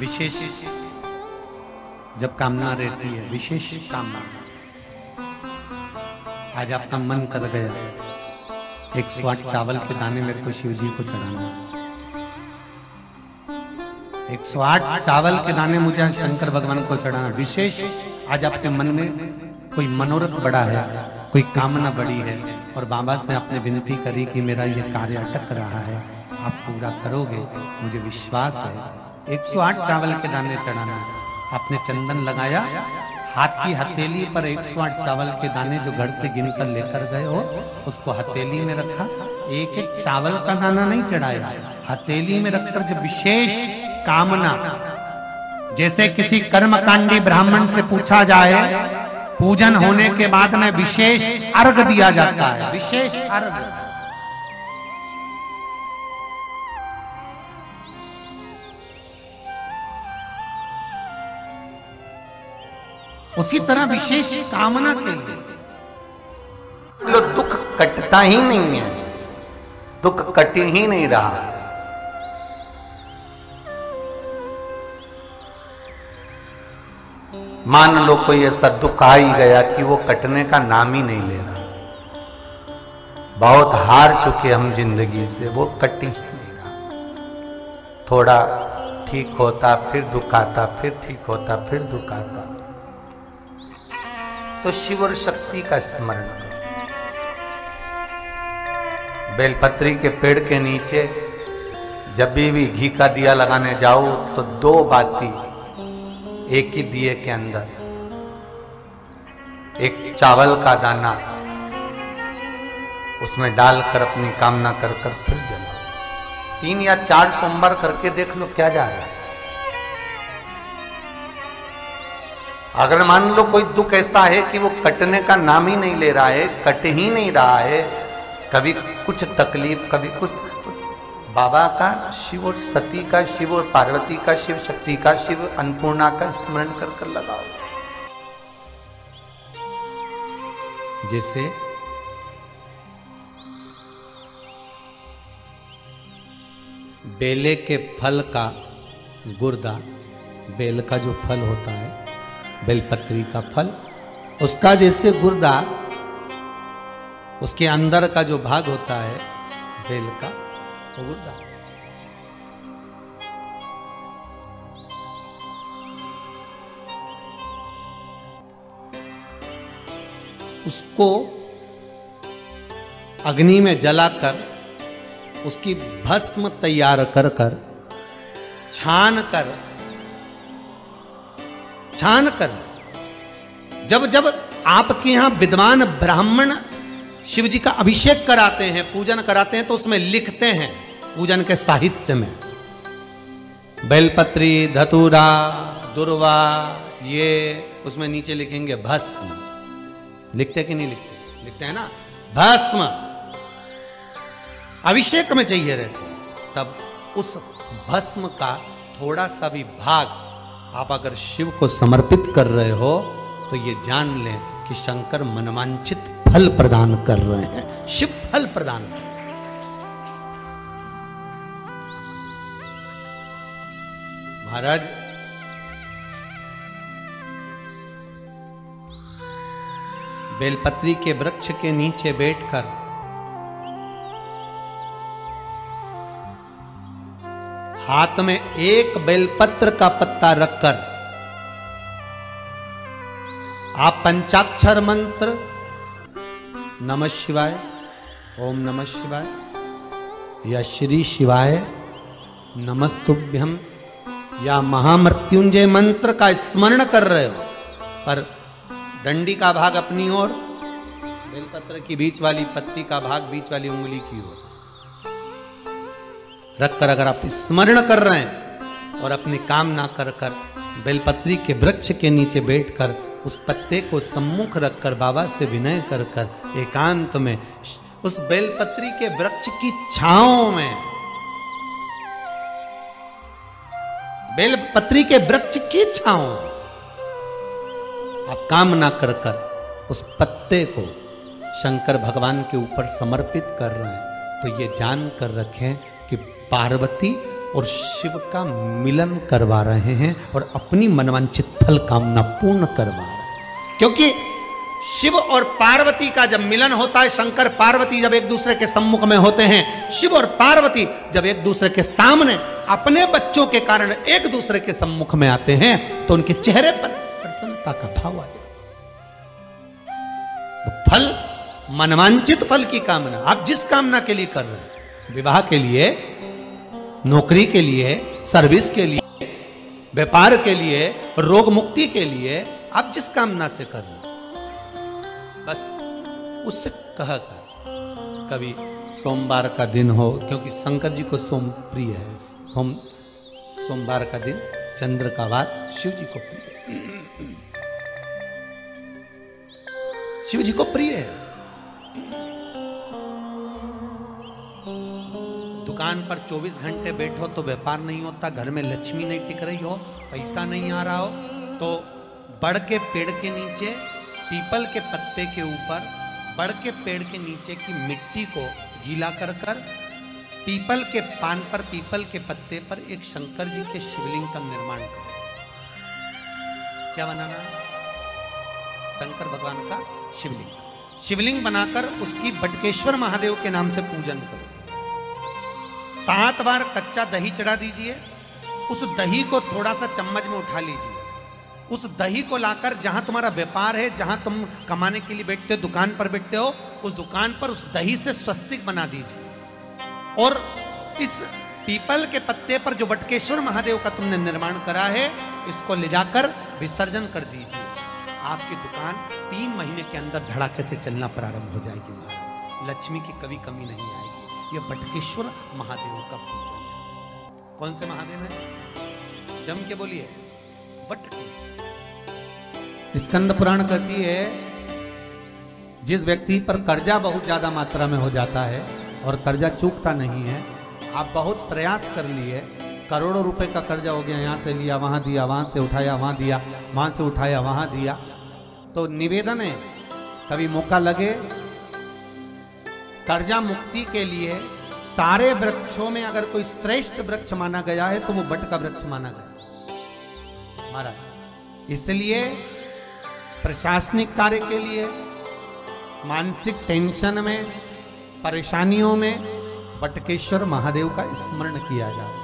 विशेष जब कामना रहती है, विशेष कामना, आज आपका मन कर गया 108 चावल के दाने मेरे को शिव जी को चढ़ाना, 108 चावल के दाने मुझे शंकर भगवान को चढ़ाना। विशेष आज आपके मन में कोई मनोरथ बड़ा है, कोई कामना बड़ी है और बाबा से आपने विनती करी कि मेरा ये कार्य अटक रहा है, आप पूरा करोगे, मुझे विश्वास है। 108 चावल के दाने चढ़ाना, आपने चंदन लगाया, हाथ की हथेली पर 108 चावल के दाने जो घर से गिनकर लेकर गए हो उसको हथेली में रखा, एक एक चावल का दाना नहीं चढ़ाया, हथेली में रखकर जो विशेष कामना, जैसे किसी कर्मकांडी ब्राह्मण से पूछा जाए पूजन होने के बाद में विशेष अर्घ दिया जाता है, विशेष अर्घ, उसी तरह विशेष कामना के लिए दुख कटता ही नहीं है, दुख कट ही नहीं रहा। मान लो कोई ऐसा दुख आ ही गया कि वो कटने का नाम ही नहीं ले रहा, बहुत हार चुके हम जिंदगी से, वो कट ही नहीं रहा। थोड़ा ठीक होता फिर दुख आता, फिर ठीक होता फिर दुख आता। तो शिव और शक्ति का स्मरण करो। बेलपत्री के पेड़ के नीचे जब भी घी का दिया लगाने जाओ तो 2 बाती एक ही दिए के अंदर, एक चावल का दाना उसमें डालकर अपनी कामना कर फिर जलाओ। 3 या 4 सोमवार करके देख लो क्या जा रहा है। अगर मान लो कोई दुख ऐसा है कि वो कटने का नाम ही नहीं ले रहा है, कट ही नहीं रहा है, कभी कुछ तकलीफ कभी कुछ, बाबा का, शिव और सती का, शिव और पार्वती का, शिव शक्ति का, शिव अन्नपूर्णा का स्मरण कर कर लगाओ। जैसे बेले के फल का गुर्दा, बेल का जो फल होता है, बेलपत्री का फल, उसका जैसे गुर्दा, उसके अंदर का जो भाग होता है बेल का, वो गुर्दा, उसको अग्नि में जलाकर उसकी भस्म तैयार कर कर छान कर जब जब आपके यहां विद्वान ब्राह्मण शिव जी का अभिषेक कराते हैं, पूजन कराते हैं, तो उसमें लिखते हैं पूजन के साहित्य में, बेलपत्री, धतूरा, दुर्वा, ये उसमें नीचे लिखेंगे भस्म। लिखते कि नहीं लिखते? लिखते हैं ना, भस्म अभिषेक में चाहिए रहते। तब उस भस्म का थोड़ा सा भी भाग आप अगर शिव को समर्पित कर रहे हो तो ये जान लें कि शंकर मनवांछित फल प्रदान कर रहे हैं, शिव फल प्रदान कर रहे हैं। महाराज बेलपत्री के वृक्ष के नीचे बैठकर हाथ में एक बेलपत्र का पत्ता रखकर आप पंचाक्षर मंत्र नमः शिवाय, ओम नमः शिवाय या श्री शिवाय नमस्तुभ्यम या महामृत्युंजय मंत्र का स्मरण कर रहे हो, पर डंडी का भाग अपनी ओर, बेलपत्र की बीच वाली पत्ती का भाग बीच वाली उंगली की ओर रखकर अगर आप स्मरण कर रहे हैं और अपनी कामना कर कर बेलपत्री के वृक्ष के नीचे बैठकर उस पत्ते को सम्मुख रखकर बाबा से विनय कर कर एकांत में उस बेलपत्री के वृक्ष की छांव में, बेलपत्री के वृक्ष की छांव आप कामना कर कर उस पत्ते को शंकर भगवान के ऊपर समर्पित कर रहे हैं, तो ये जान कर रखें कि पार्वती और शिव का मिलन करवा रहे हैं और अपनी मनवांछित फल कामना पूर्ण करवा रहे हैं। क्योंकि शिव और पार्वती का जब मिलन होता है, शंकर पार्वती जब एक दूसरे के सम्मुख में होते हैं, शिव और पार्वती जब एक दूसरे के सामने अपने बच्चों के कारण एक दूसरे के सम्मुख में आते हैं, तो उनके चेहरे पर प्रसन्नता का भाव आ जाए। फल, मनवांचित फल की कामना, आप जिस कामना के लिए कर रहे हैं, विवाह के लिए, नौकरी के लिए, सर्विस के लिए, व्यापार के लिए, रोग मुक्ति के लिए, आप जिस कामना से कर रहे हैं, बस उससे कहा कर। कभी सोमवार का दिन हो, क्योंकि शंकर जी को सोम प्रिय है, सोमवार का दिन, चंद्र का वार शिव जी को प्रिय है, शिव जी को प्रिय है। दुकान पर 24 घंटे बैठो तो व्यापार नहीं होता, घर में लक्ष्मी नहीं टिक रही हो, पैसा नहीं आ रहा हो, तो बड़ के पेड़ के नीचे, पीपल के पत्ते के ऊपर, बड़ के पेड़ के नीचे की मिट्टी को गीला कर कर पीपल के पान पर, पीपल के पत्ते पर एक शंकर जी के शिवलिंग का निर्माण करो। क्या बनाना है? शंकर भगवान का शिवलिंग। शिवलिंग बनाकर उसकी बटकेश्वर महादेव के नाम से पूजन करो। 7 बार कच्चा दही चढ़ा दीजिए। उस दही को थोड़ा सा चम्मच में उठा लीजिए। उस दही को लाकर जहां तुम्हारा व्यापार है, जहां तुम कमाने के लिए बैठते हो, दुकान पर बैठते हो, उस दुकान पर उस दही से स्वस्तिक बना दीजिए। और इस पीपल के पत्ते पर जो बटकेश्वर महादेव का तुमने निर्माण करा है, इसको ले जाकर विसर्जन कर दीजिए। आपकी दुकान 3 महीने के अंदर धड़ाके से चलना प्रारंभ हो जाएगी। लक्ष्मी की कभी कमी नहीं आएगी। यह बटकेश्वर महादेव का पूजन है। कौन से महादेव है? जम के बोलिए, बटकेश्वर। स्कंद पुराण कहती है, जिस व्यक्ति पर कर्जा बहुत ज्यादा मात्रा में हो जाता है और कर्जा चूकता नहीं है, आप बहुत प्रयास कर लिए, करोड़ों रुपए का कर्जा हो गया, यहाँ से लिया वहाँ दिया, वहाँ से उठाया वहाँ दिया, वहाँ से उठाया वहाँ दिया, तो निवेदन है, कभी मौका लगे, कर्जा मुक्ति के लिए सारे वृक्षों में अगर कोई श्रेष्ठ वृक्ष माना गया है तो वो बट का वृक्ष माना गया महाराज। इसलिए प्रशासनिक कार्य के लिए, मानसिक टेंशन में, परेशानियों में बटकेश्वर महादेव का स्मरण किया जाए।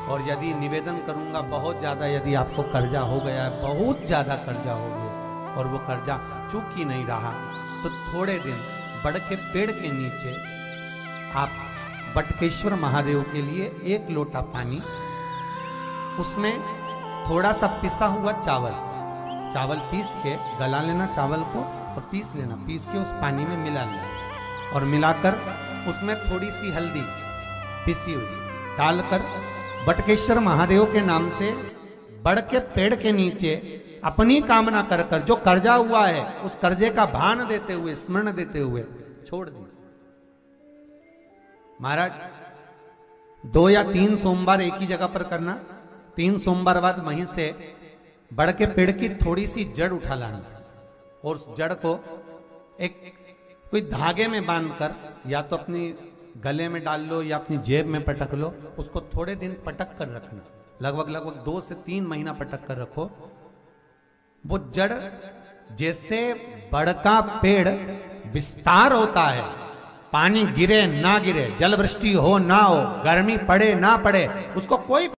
और यदि निवेदन करूंगा, बहुत ज्यादा यदि आपको कर्जा हो गया है, बहुत ज्यादा कर्जा हो गया और वो कर्जा चूक ही नहीं रहा, तो थोड़े दिन बड़ के पेड़ के नीचे आप बटकेश्वर महादेव के लिए 1 लोटा पानी, उसमें थोड़ा सा पिसा हुआ चावल पीस के गला लेना, चावल को और पीस लेना, पीस के उस पानी में मिला लेना और मिलाकर उसमें थोड़ी सी हल्दी पिसी हुई डालकर बटकेश्वर महादेव के नाम से बड़ के पेड़ के नीचे अपनी कामना कर कर जो कर्जा हुआ है उस कर्जे का भान देते हुए, स्मरण देते हुए छोड़ दीजिए। महाराज 2 या 3 सोमवार एक ही जगह पर करना, 3 सोमवार बाद वहीं से बड़ के पेड़ की थोड़ी सी जड़ उठा लाना और उस जड़ को एक कोई धागे में बांधकर या तो अपनी गले में डाल लो या अपनी जेब में पटक लो, उसको थोड़े दिन पटक कर रखना, लगभग 2 से 3 महीना पटक कर रखो। वो जड़ जैसे बड़ का पेड़ विस्तार होता है, पानी गिरे ना गिरे, जल वृष्टि हो ना हो, गर्मी पड़े ना पड़े, उसको कोई